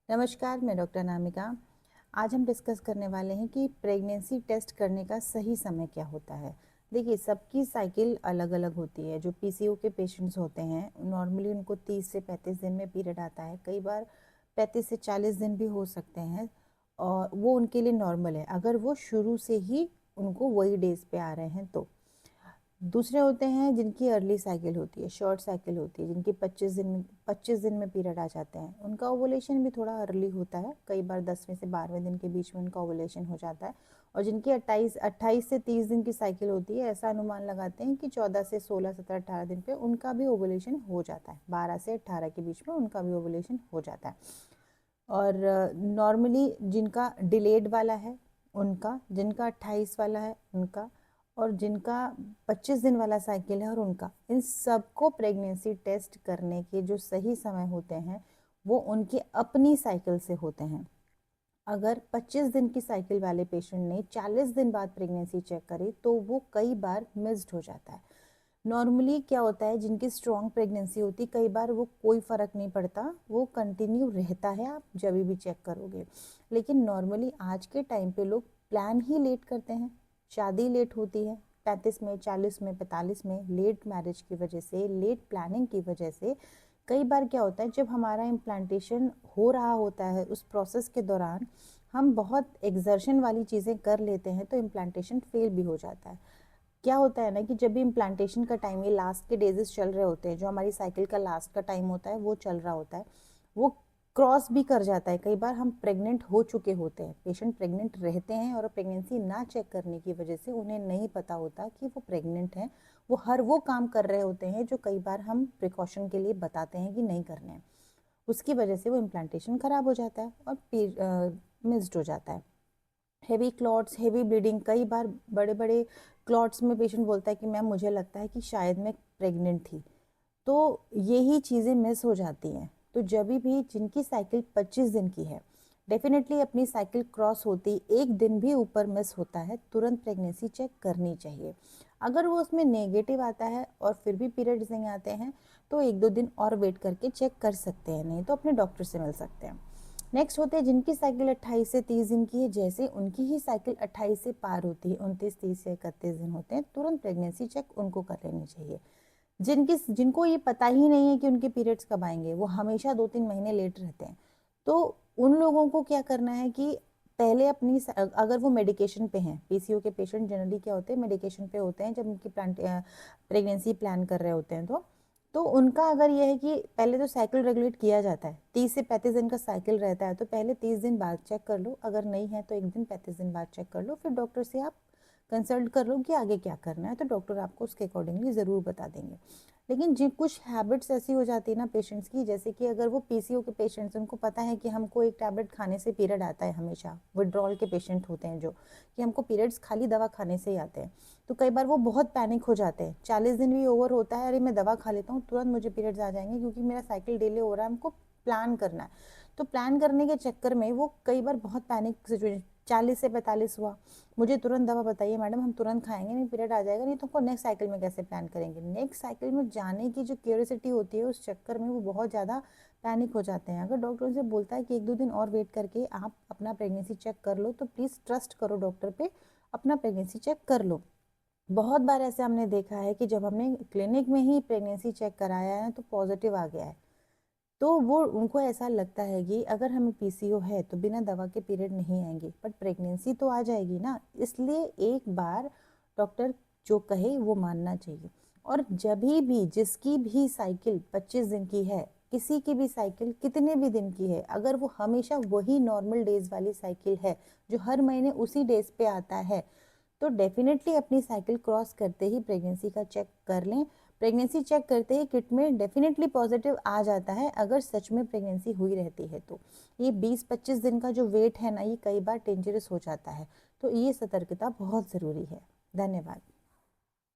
नमस्कार, मैं डॉक्टर नामिका। आज हम डिस्कस करने वाले हैं कि प्रेगनेंसी टेस्ट करने का सही समय क्या होता है। देखिए, सबकी साइकिल अलग अलग होती है। जो पीसीओ के पेशेंट्स होते हैं, नॉर्मली उनको 30 से 35 दिन में पीरियड आता है। कई बार 35 से 40 दिन भी हो सकते हैं, और वो उनके लिए नॉर्मल है अगर वो शुरू से ही उनको वही डेज पे आ रहे हैं तो। दूसरे होते हैं जिनकी अर्ली साइकिल होती है, शॉर्ट साइकिल होती है, जिनकी 25 दिन में पीरियड आ जाते हैं। उनका ओवुलेशन भी थोड़ा अर्ली होता है, कई बार 10वें से 12वें दिन के बीच में उनका ओवुलेशन हो जाता है। और जिनकी 28 से 30 दिन की साइकिल होती है, ऐसा अनुमान लगाते हैं कि 14 से 16, 17, 18 दिन पे उनका भी ओवुलेशन हो जाता है। 12 से 18 के बीच में उनका भी ओवुलेशन हो जाता है। और नॉर्मली जिनका डिलेड वाला है उनका, जिनका 28 वाला है उनका, और जिनका 25 दिन वाला साइकिल है और उनका, इन सबको प्रेगनेंसी टेस्ट करने के जो सही समय होते हैं वो उनकी अपनी साइकिल से होते हैं। अगर 25 दिन की साइकिल वाले पेशेंट ने 40 दिन बाद प्रेगनेंसी चेक करी तो वो कई बार मिस्ड हो जाता है। नॉर्मली क्या होता है, जिनकी स्ट्रॉन्ग प्रेगनेंसी होती, कई बार वो कोई फर्क नहीं पड़ता, वो कंटिन्यू रहता है, आप जब भी चेक करोगे। लेकिन नॉर्मली आज के टाइम पे लोग प्लान ही लेट करते हैं। शादी लेट होती है, 35 में, 40 में, 45 में। लेट मैरिज की वजह से, लेट प्लानिंग की वजह से कई बार क्या होता है, जब हमारा इम्प्लांटेशन हो रहा होता है उस प्रोसेस के दौरान हम बहुत एक्सर्शन वाली चीज़ें कर लेते हैं तो इम्प्लांटेशन फेल भी हो जाता है। क्या होता है ना कि जब भी इम्प्लांटेशन का टाइम, ये लास्ट के डेजेस चल रहे होते हैं, जो हमारी साइकिल का लास्ट का टाइम होता है वो चल रहा होता है, वो क्रॉस भी कर जाता है। कई बार हम प्रेग्नेंट हो चुके होते हैं, पेशेंट प्रेग्नेंट रहते हैं और प्रेगनेंसी ना चेक करने की वजह से उन्हें नहीं पता होता कि वो प्रेग्नेंट हैं। वो हर वो काम कर रहे होते हैं जो कई बार हम प्रिकॉशन के लिए बताते हैं कि नहीं करने हैं। उसकी वजह से वो इम्प्लांटेशन खराब हो जाता है और मिस्ड हो जाता है। हेवी क्लॉट्स, हेवी ब्लीडिंग, कई बार बड़े बड़े क्लॉट्स में पेशेंट बोलता है कि मैम मुझे लगता है कि शायद मैं प्रेग्नेंट थी। तो यही चीज़ें मिस हो जाती हैं। तो जब भी जिनकी साइकिल 25 दिन की है, डेफिनेटली अपनी साइकिल क्रॉस होती एक दिन भी ऊपर मिस होता है, तुरंत प्रेगनेंसी चेक करनी चाहिए। अगर वो उसमें नेगेटिव आता है और फिर भी पीरियड्स नहीं आते हैं तो 1-2 दिन और वेट करके चेक कर सकते हैं, नहीं तो अपने डॉक्टर से मिल सकते हैं। नेक्स्ट होते हैं जिनकी साइकिल 28 से 30 दिन की है, जैसे उनकी ही साइकिल 28 से पार होती है, 29, 30 से 31 दिन होते हैं, तुरंत प्रेगनेंसी चेक उनको कर लेनी चाहिए। जिनको ये पता ही नहीं है कि उनके पीरियड्स कब आएंगे, वो हमेशा 2-3 महीने लेट रहते हैं, तो उन लोगों को क्या करना है कि पहले अपनी, अगर वो मेडिकेशन पे हैं, पीसीओ के पेशेंट जनरली क्या होते हैं, मेडिकेशन पे होते हैं जब उनकी प्रेगनेंसी प्लान कर रहे होते हैं तो उनका अगर यह है कि पहले तो साइकिल रेगुलेट किया जाता है, 30 से 35 दिन का साइकिल रहता है, तो पहले 30 दिन बाद चेक कर लो, अगर नहीं है तो एक दिन 35 दिन बाद चेक कर लो, फिर डॉक्टर से आप कंसल्ट कर लो कि आगे क्या करना है, तो डॉक्टर आपको उसके अकॉर्डिंगली ज़रूर बता देंगे। लेकिन जी कुछ हैबिट्स ऐसी हो जाती है ना पेशेंट्स की, जैसे कि अगर वो पीसीओ के पेशेंट्स, उनको पता है कि हमको एक टैबलेट खाने से पीरियड आता है, हमेशा विड्रॉल के पेशेंट होते हैं जो, कि हमको पीरियड्स खाली दवा खाने से ही आते हैं, तो कई बार वो बहुत पैनिक हो जाते हैं। 40 दिन भी ओवर होता है, अरे मैं दवा खा लेता हूँ तुरंत मुझे पीरियड्स आ जाएंगे क्योंकि मेरा साइकिल डिले हो रहा है, हमको प्लान करना है। तो प्लान करने के चक्कर में वो कई बार बहुत पैनिक सिचुएशन, 40 से 45 हुआ, मुझे तुरंत दवा बताइए मैडम, हम तुरंत खाएंगे, नहीं पीरियड आ जाएगा, नहीं तो हमको नेक्स्ट साइकिल में कैसे प्लान करेंगे। नेक्स्ट साइकिल में जाने की जो क्यूरियोसिटी होती है, उस चक्कर में वो बहुत ज़्यादा पैनिक हो जाते हैं। अगर डॉक्टर उनसे बोलता है कि 1-2 दिन और वेट करके आप अपना प्रेगनेंसी चेक कर लो, तो प्लीज़ ट्रस्ट करो डॉक्टर पे, अपना प्रेगनेंसी चेक कर लो। बहुत बार ऐसे हमने देखा है कि जब हमने क्लिनिक में ही प्रेगनेंसी चेक कराया है तो पॉजिटिव आ गया है, तो वो उनको ऐसा लगता है कि अगर हमें पीसीओ है तो बिना दवा के पीरियड नहीं आएंगे, बट प्रेगनेंसी तो आ जाएगी ना, इसलिए एक बार डॉक्टर जो कहे वो मानना चाहिए। और जब भी जिसकी भी साइकिल 25 दिन की है, किसी की भी साइकिल कितने भी दिन की है, अगर वो हमेशा वही नॉर्मल डेज वाली साइकिल है जो हर महीने उसी डेज पे आता है, तो डेफिनेटली अपनी साइकिल क्रॉस करते ही प्रेगनेंसी का चेक कर लें। प्रेगनेंसी चेक करते ही किट में डेफिनेटली पॉजिटिव आ जाता है, अगर सच में प्रेगनेंसी हुई रहती है तो। ये 20-25 दिन का जो वेट है ना, ये कई बार डेंजरस हो जाता है, तो ये सतर्कता बहुत ज़रूरी है। धन्यवाद।